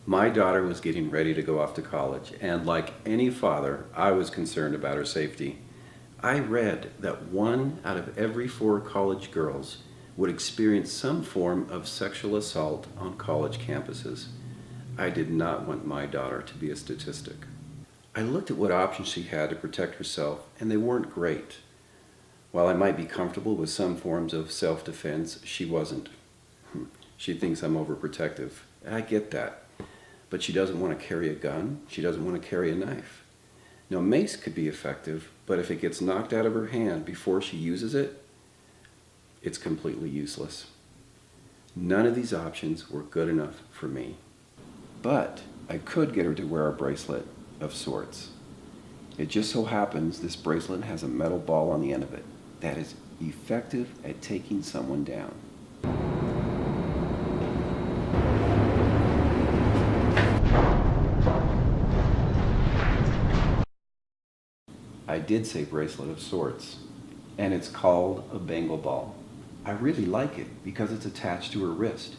My daughter was getting ready to go off to college, and like any father, I was concerned about her safety. I read that 1 out of every 4 college girls would experience some form of sexual assault on college campuses. I did not want my daughter to be a statistic. I looked at what options she had to protect herself, and they weren't great. While I might be comfortable with some forms of self-defense, she wasn't. She thinks I'm overprotective. I get that. But she doesn't want to carry a gun. She doesn't want to carry a knife. Now, mace could be effective, but if it gets knocked out of her hand before she uses it, it's completely useless. None of these options were good enough for me. But I could get her to wear a bracelet of sorts. It just so happens this bracelet has a metal ball on the end of it that is effective at taking someone down. I did say bracelet of sorts, and it's called a Bangle Ball. I really like it because it's attached to her wrist.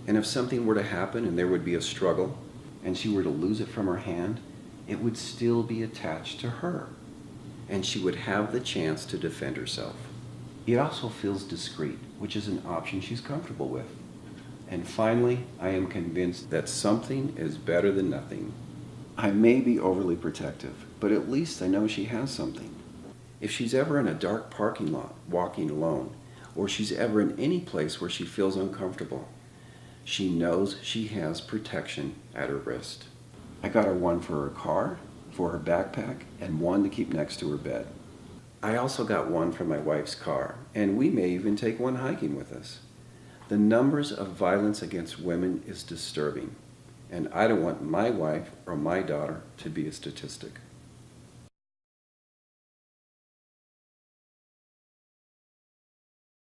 And if something were to happen and there would be a struggle, and she were to lose it from her hand, it would still be attached to her, and she would have the chance to defend herself. It also feels discreet, which is an option she's comfortable with. And finally, I am convinced that something is better than nothing. I may be overly protective, but at least I know she has something. If she's ever in a dark parking lot, walking alone, or she's ever in any place where she feels uncomfortable, she knows she has protection at her wrist. I got her one for her car, for her backpack, and one to keep next to her bed. I also got one for my wife's car, and we may even take one hiking with us. The numbers of violence against women is disturbing, and I don't want my wife or my daughter to be a statistic.